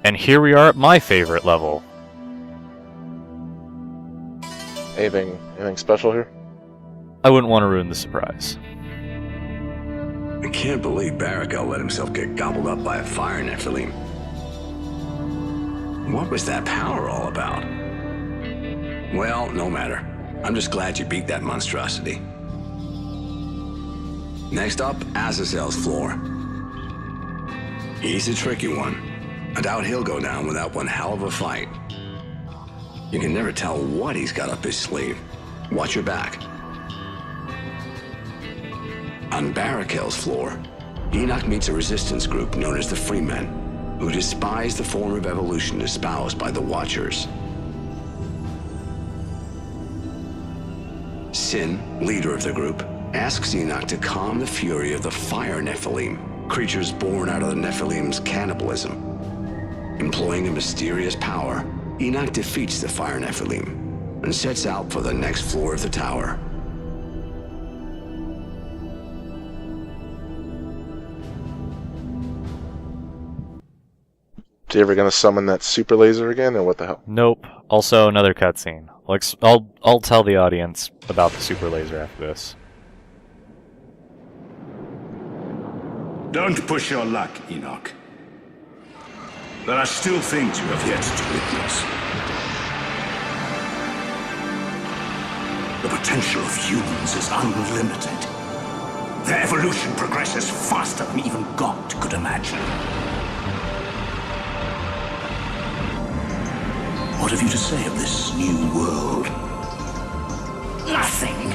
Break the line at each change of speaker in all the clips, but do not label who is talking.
And here we are at my favorite level.
Anything special here?
I wouldn't want to ruin the surprise.
I can't believe Barakel let himself get gobbled up by a fire Nephilim. What was that power all about? Well, no matter. I'm just glad you beat that monstrosity. Next up, Azazel's floor. He's a tricky one. I doubt he'll go down without one hell of a fight. You can never tell what he's got up his sleeve. Watch your back. On Barakel's floor, Enoch meets a resistance group known as the Freemen, who despise the form of evolution espoused by the Watchers. Sin, leader of the group, asks Enoch to calm the fury of the fire Nephilim, creatures born out of the Nephilim's cannibalism. Employing a mysterious power, Enoch defeats the fire Nephilim and sets out for the next floor of the tower.
Is he ever gonna summon that super laser again, or what the hell?
Nope. Also, another cutscene. I'll tell the audience about the super laser after this.
Don't push your luck, Enoch. There are still things you have yet to witness. The potential of humans is unlimited. Their evolution progresses faster than even God could imagine. What have you to say of this new world? Nothing.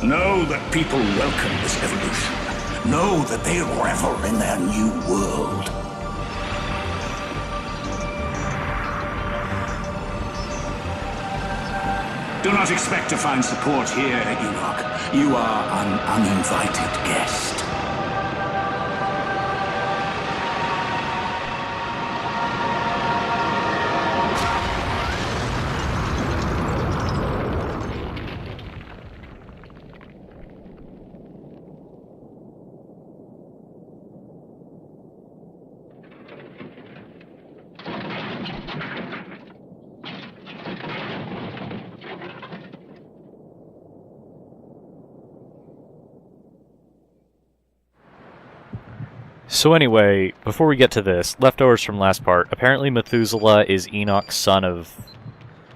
Know that people welcome this evolution. Know that they revel in their new world. Do not expect to find support here, Enoch. You are an uninvited guest.
So anyway, before we get to this, leftovers from last part. Apparently Methuselah is Enoch's son of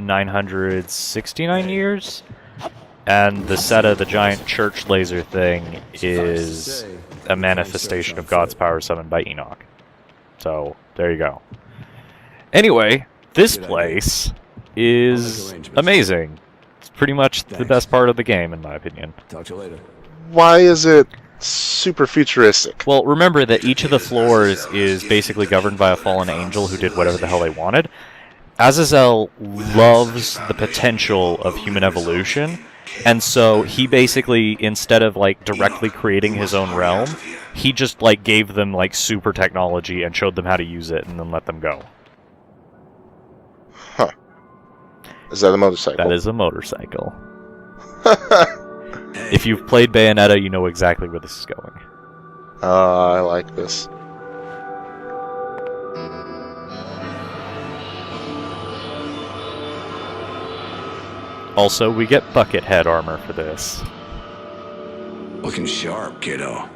969 years, and the Seta, the giant church laser thing, is a manifestation of God's power summoned by Enoch. So, there you go. Anyway, this place is amazing. It's pretty much the best part of the game, in my opinion.
Talk to you later.
Why is it super futuristic?
Well, remember that each of the floors is basically governed by a fallen angel who did whatever the hell they wanted. Azazel loves the potential of human evolution, and so he basically, instead of like directly creating his own realm, he just like gave them like super technology and showed them how to use it and then let them go.
Huh. Is that a motorcycle?
That is a motorcycle. If you've played Bayonetta, you know exactly where this is going.
I like this.
Also, we get bucket head armor for this.
Looking sharp, kiddo.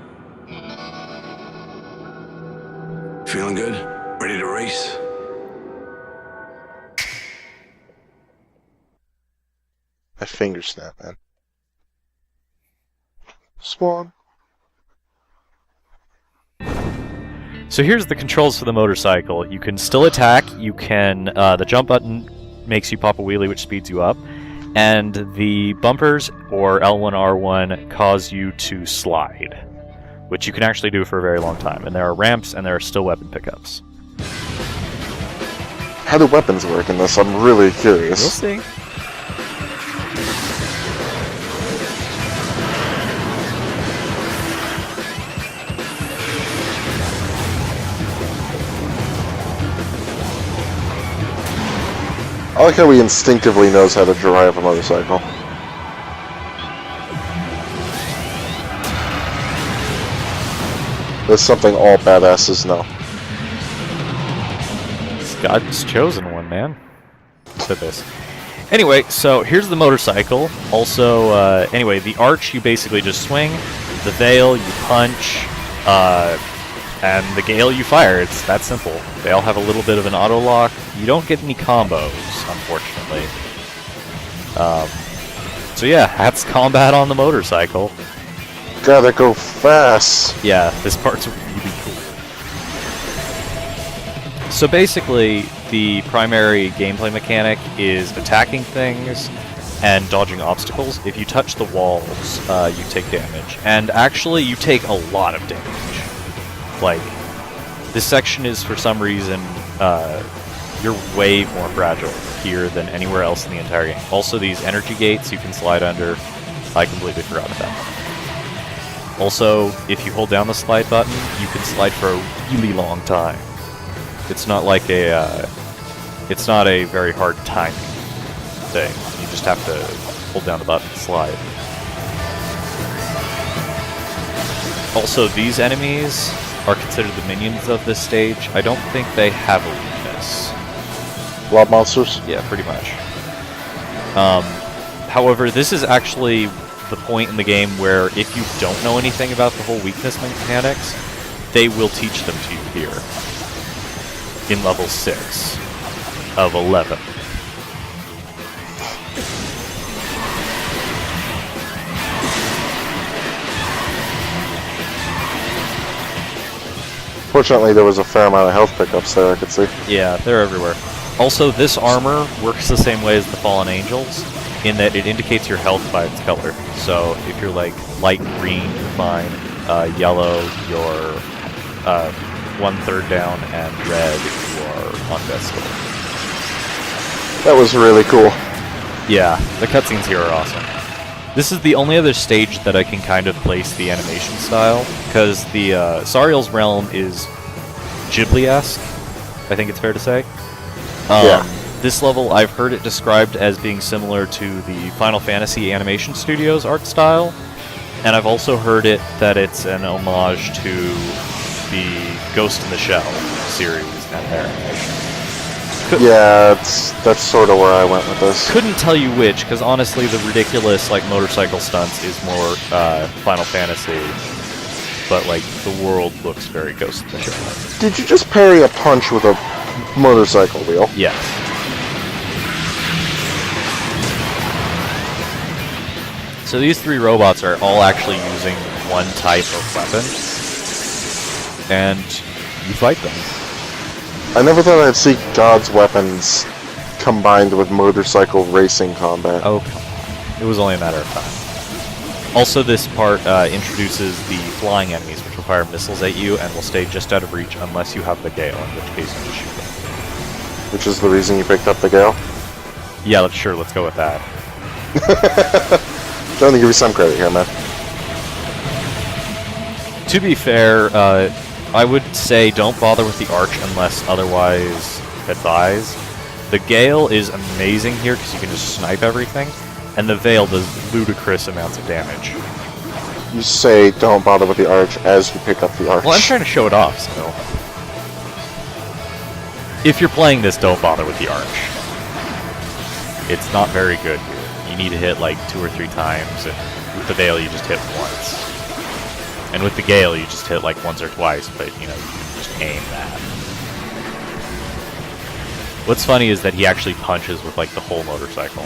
Feeling good? Ready to race?
My finger snap, man. Spawn.
So here's the controls for the motorcycle. You can still attack, you can, the jump button makes you pop a wheelie which speeds you up, and the bumpers, or L1, R1, cause you to slide, which you can actually do for a very long time. And there are ramps, and there are still weapon pickups.
How do weapons work in this? I'm really curious.
We'll see.
I like how he instinctively knows how to drive a motorcycle. There's something all badasses know.
It's God's chosen one, man. Look at this. Anyway, so here's the motorcycle. Also, anyway, the arch you basically just swing, the veil you punch, and the gale you fire. It's that simple. They all have a little bit of an auto lock. You don't get any combos, unfortunately. So yeah, that's combat on the motorcycle.
Gotta go fast.
Yeah, this part's really cool. So basically, the primary gameplay mechanic is attacking things and dodging obstacles. If you touch the walls, you take damage. And actually, you take a lot of damage. Like, this section is, for some reason, you're way more fragile here than anywhere else in the entire game. Also, these energy gates you can slide under. I completely forgot about that. Also, if you hold down the slide button, you can slide for a really long time. It's not like it's not a very hard timing thing. You just have to hold down the button and slide. Also, these enemies are considered the minions of this stage. I don't think they have a weakness.
Blob monsters?
Yeah, pretty much. However, this is actually the point in the game where if you don't know anything about the whole weakness mechanics, they will teach them to you here. In level 6 of 11.
Fortunately, there was a fair amount of health pickups there, I could see.
Yeah, they're everywhere. Also, this armor works the same way as the Fallen Angels, in that it indicates your health by its color. So, if you're like light green, you're fine. Yellow, you're 1/3 down, and red, you are on death's door.
That was really cool.
Yeah, the cutscenes here are awesome. This is the only other stage that I can kind of place the animation style, because the Sariel's realm is Ghibli-esque, I think it's fair to say.
Yeah.
This level, I've heard it described as being similar to the Final Fantasy Animation Studios art style, and I've also heard it that it's an homage to the Ghost in the Shell series and their animation.
Yeah, that's sort of where I went with this.
Couldn't tell you which, because honestly, the ridiculous like motorcycle stunts is more Final Fantasy, but like the world looks very Ghost in the Shell.
Did you just parry a punch with a motorcycle wheel?
Yes. So these three robots are all actually using one type of weapon, and you fight them.
I never thought I'd see God's weapons combined with motorcycle racing combat.
Oh, come on. It was only a matter of time. Also, this part introduces the flying enemies, which will fire missiles at you and will stay just out of reach unless you have the Gale, in which case you just shoot them.
Which is the reason you picked up the Gale?
Yeah, let's go with that.
Trying to give you some credit here, man.
To be fair, I would say don't bother with the Arch unless otherwise advised. The Gale is amazing here because you can just snipe everything, and the Veil does ludicrous amounts of damage.
You say don't bother with the arch as you pick up the arch.
Well, I'm trying to show it off, so... If you're playing this, don't bother with the Arch. It's not very good here. You need to hit like 2 or 3 times, and with the Veil you just hit once. And with the Gale you just hit like once or twice, but you know, you can just aim that. What's funny is that he actually punches with like the whole motorcycle.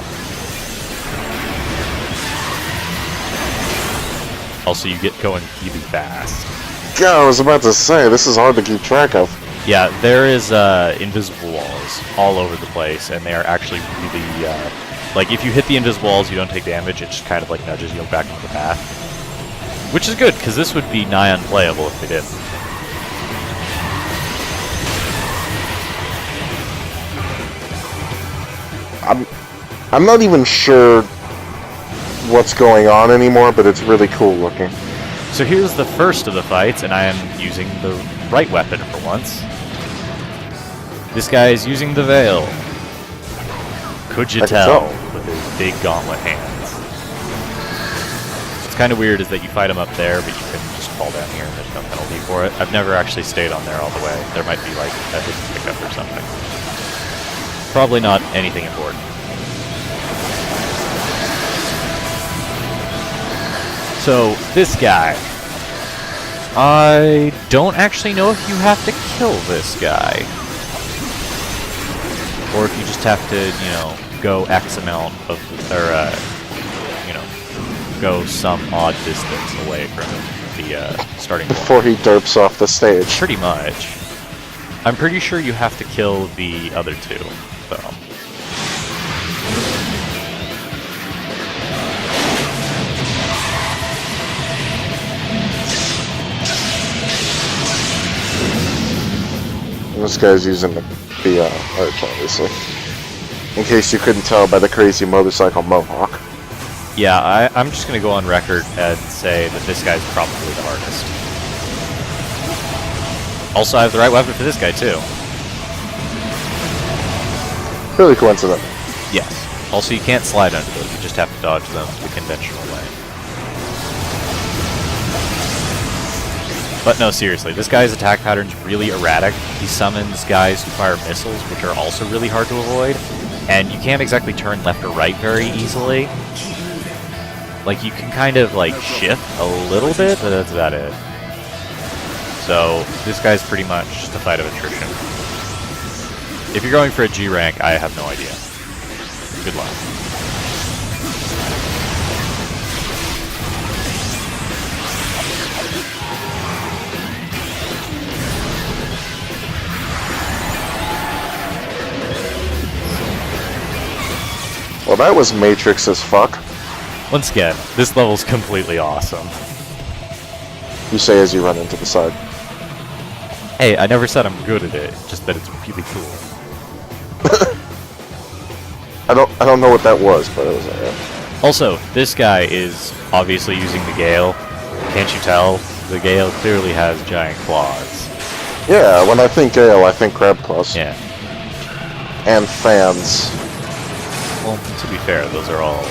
Also, you get going really fast.
Yeah, I was about to say, this is hard to keep track of.
Yeah, there is invisible walls all over the place, and they are actually really, like, if you hit the invisible walls, you don't take damage, it just kind of, like, nudges you back into the path. Which is good, because this would be nigh unplayable if they didn't.
I'm not even sure what's going on anymore, but it's really cool looking.
So here's the first of the fights, and I am using the right weapon for once. This guy is using the Veil. Could you
I can
tell?
tell.
With his big gauntlet hands. What's kind of weird is that you fight him up there, but you can just fall down here. There's no penalty for it. I've never actually stayed on there all the way. There might be like a hidden pickup or something. Probably not anything important. So, this guy. I don't actually know if you have to kill this guy. Or if you just have to, you know, go X amount of, or, you know, go some odd distance away from the starting point.
Before he derps off the stage.
Pretty much. I'm pretty sure you have to kill the other two, though.
This guy's using the arch, obviously. In case you couldn't tell by the crazy motorcycle mohawk.
Yeah, I'm just going to go on record and say that this guy's probably the hardest. Also, I have the right weapon for this guy, too.
Really coincidental.
Yes. Also, you can't slide under those. You just have to dodge them the conventional way. But no, seriously, this guy's attack pattern's really erratic. He summons guys who fire missiles, which are also really hard to avoid. And you can't exactly turn left or right very easily. Like, you can kind of, like, shift a little bit, but that's about it. So, this guy's pretty much just a fight of attrition. If you're going for a G rank, I have no idea. Good luck.
Well, that was Matrix as fuck.
Once again, this level's completely awesome.
You say as you run into the side.
Hey, I never said I'm good at it, just that it's really cool.
I don't know what that was, but it was alright.
Also, this guy is obviously using the Gale. Can't you tell? The Gale clearly has giant claws.
Yeah, when I think Gale, I think crab claws.
Yeah.
And fans.
Well, to be fair, those are all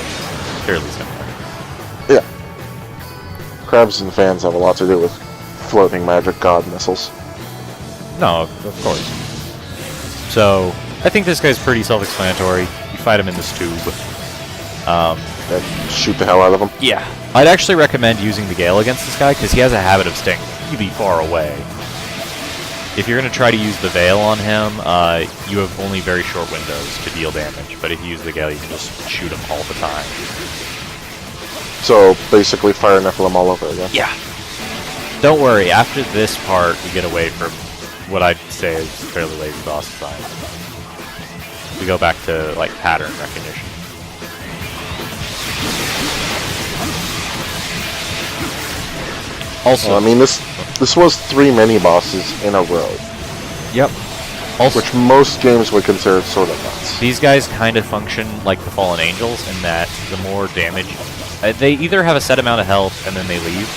fairly similar.
Yeah. Crabs and fans have a lot to do with floating magic god missiles.
No, of course. So, I think this guy's pretty self-explanatory. You fight him in this tube.
And shoot the hell out of them.
Yeah. I'd actually recommend using the Gale against this guy, because he has a habit of staying really far away. If you're going to try to use the Veil on him, you have only very short windows to deal damage, but if you use the Gale, you can just shoot him all the time.
So, basically fire Nephilim all over again.
Yeah. Don't worry, after this part, we get away from what I'd say is fairly lazy boss design. We go back to, like, pattern recognition. Also,
Well, I mean, this was 3 mini-bosses in a row.
Yep. Also,
Which most games would consider sort of nuts.
these guys kind of function like the Fallen Angels in that the more damage... they either have a set amount of health and then they leave,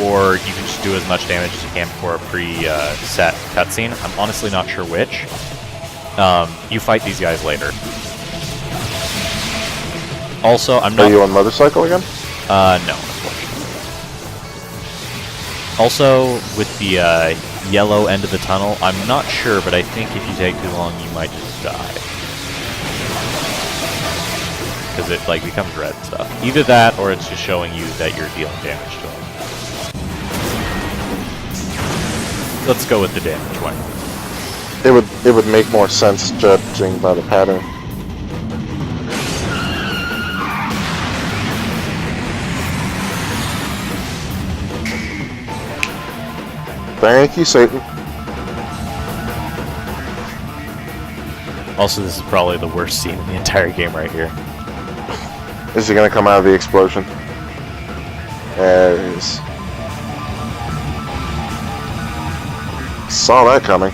or you can just do as much damage as you can before a pre-set cutscene. I'm honestly not sure which. You fight these guys later. Also, I'm not...
Are you on motorcycle again?
No, unfortunately. Also, with the yellow end of the tunnel, I'm not sure, but I think if you take too long, you might just die. Because it, like, becomes red and stuff. Either that, or it's just showing you that you're dealing damage to him. Let's go with the damage one.
It would make more sense judging by the pattern. Thank you, Satan.
Also, this is probably the worst scene in the entire game right here.
Is he gonna come out of the explosion? There it is. Saw that coming.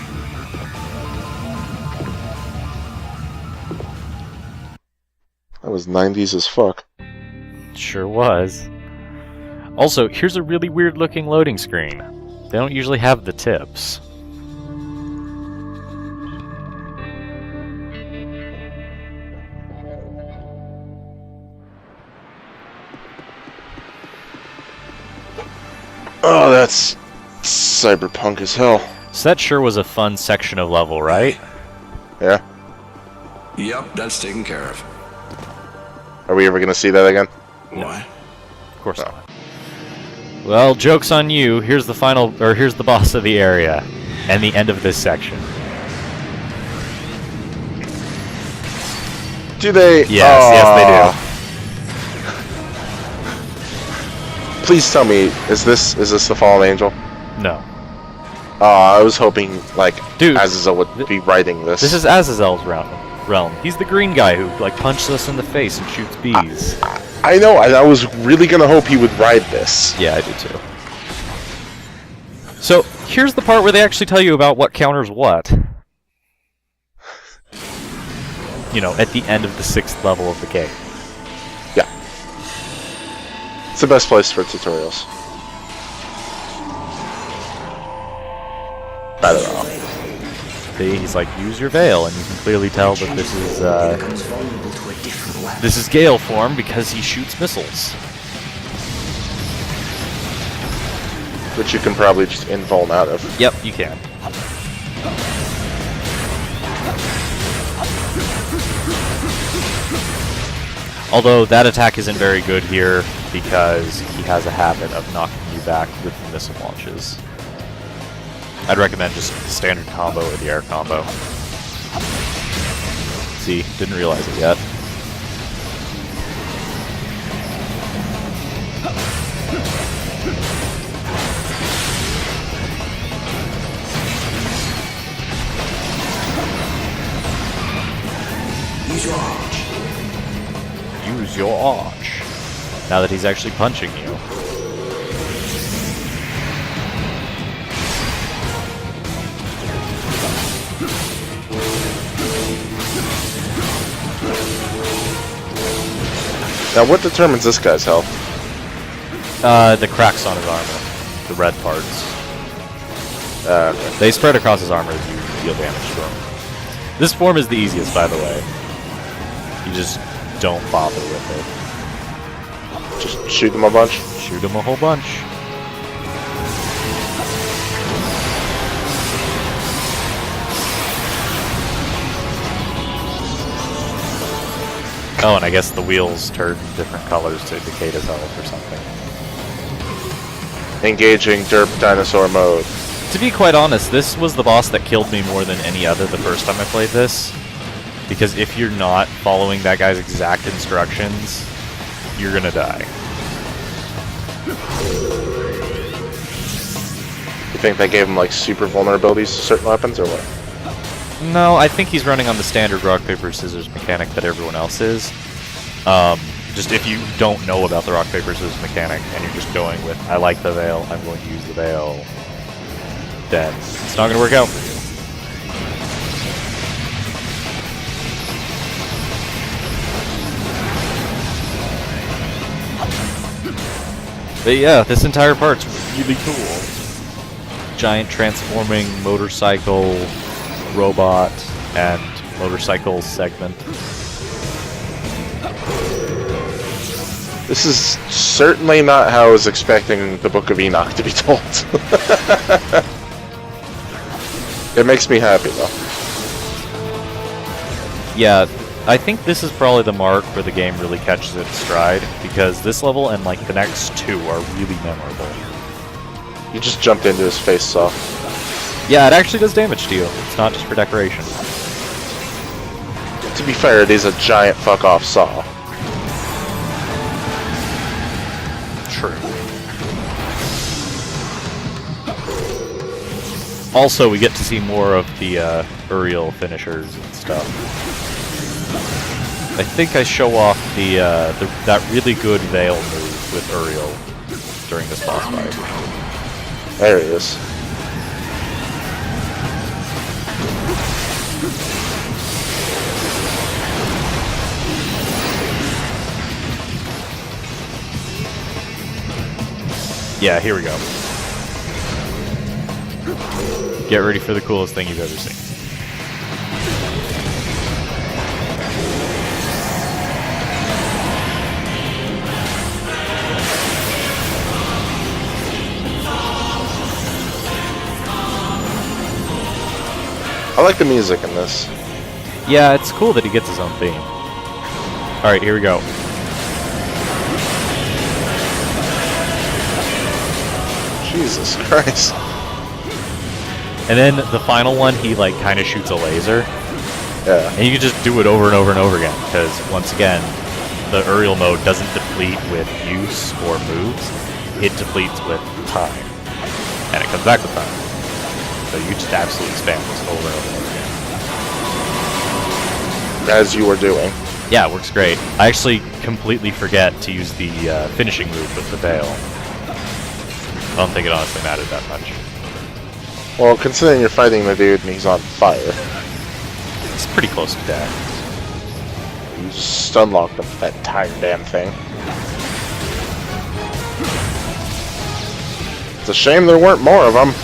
That was 90s as fuck.
Sure was. Also, here's a really weird looking loading screen. They don't usually have the tips.
Oh, that's cyberpunk as hell.
So that sure was a fun section of level, right?
Yeah.
Yep, that's taken care of.
Are we ever gonna see that again?
What?
Of course not. Well, joke's on you. Here's the final, or here's the boss of the area, and the end of this section.
Do they?
Yes,
Please tell me, is this the fallen angel?
they do. No.
I was hoping like
Dude,
Azazel would be writing this.
This is Azazel's realm. He's the green guy who like punches us in the face and shoots bees.
I know. I was really gonna hope he would ride this.
Yeah, I do too. So here's the part where they actually tell you about what counters what. You know, at the end of the 6th level of the game.
Yeah. It's the best place for tutorials. Better off.
He's like, use your veil, and you can clearly tell that this is Gale form because he shoots missiles.
Which you can probably just invuln out of.
Yep, you can. Although that attack isn't very good here because he has a habit of knocking you back with missile launches. I'd recommend just the standard combo or the air combo. See, didn't realize it yet.
Use your arch.
Use your arch. Now that he's actually punching you.
Now, what determines this guy's health?
The cracks on his armor. The red parts.
Okay.
They spread across his armor as you deal damage to him. This form is the easiest, by the way. You just don't bother with it.
Just shoot him a bunch.
Shoot him a whole bunch. Oh, and I guess the wheels turn different colors to indicate his health or something.
Engaging derp dinosaur mode.
To be quite honest, this was the boss that killed me more than any other the first time I played this. Because if you're not following that guy's exact instructions, you're gonna die.
You think they gave him like super vulnerabilities to certain weapons or what?
No, I think he's running on the standard rock, paper, scissors mechanic that everyone else is. Just if you don't know about the rock, paper, scissors mechanic and you're just going with, I like the veil, I'm going to use the veil, then it's not going to work out. But yeah, this entire part's really cool. Giant transforming motorcycle, robot, and motorcycle segment.
This is certainly not how I was expecting the Book of Enoch to be told. It makes me happy though.
Yeah, I think this is probably the mark where the game really catches its stride, because this level and like the next two are really memorable.
You just jumped into his face saw.
Yeah, it actually does damage to you. It's not just for decoration.
To be fair, it is a giant fuck off saw.
True. Also, we get to see more of the Uriel finishers and stuff. I think I show off that really good Veil move with Uriel during this boss fight.
There he is.
Yeah, here we go. Get ready for the coolest thing you've ever seen.
I like the music in this.
Yeah, it's cool that he gets his own theme. Alright, here we go.
Jesus Christ.
And then the final one, he like kind of shoots a laser.
Yeah.
And you can just do it over and over and over again, because once again, the aerial mode doesn't deplete with use or moves. It depletes with time. And it comes back with time. So you just absolutely spam this over and over and over again.
As you were doing.
Yeah, it works great. I actually completely forget to use the finishing move with the veil. I don't think it honestly mattered that much.
Well, considering you're fighting the dude and he's on fire.
It's pretty close to death.
You just unlocked that entire damn thing. It's a shame there weren't more of them.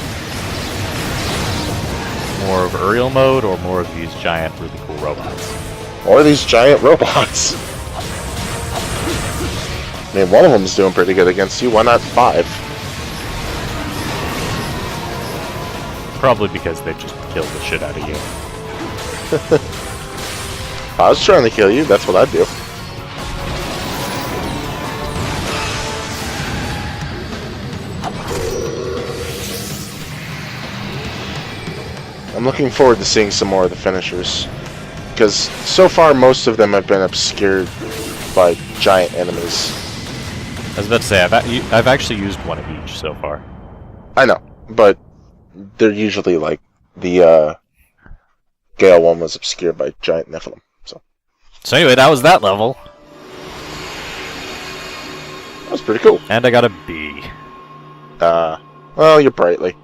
More of aerial mode or more of these giant, really cool robots?
Or these giant robots. I mean, one of them's doing pretty good against you. Why not 5?
Probably because they just killed the shit out of you.
If I was trying to kill you, that's what I'd do. I'm looking forward to seeing some more of the finishers. Because so far, most of them have been obscured by giant enemies.
I was about to say, I've actually used one of each so far.
I know, but they're usually like the Gale one was obscured by giant Nephilim.
So anyway, that was that level.
That was pretty cool.
And I got a B.
Well, you're brightly.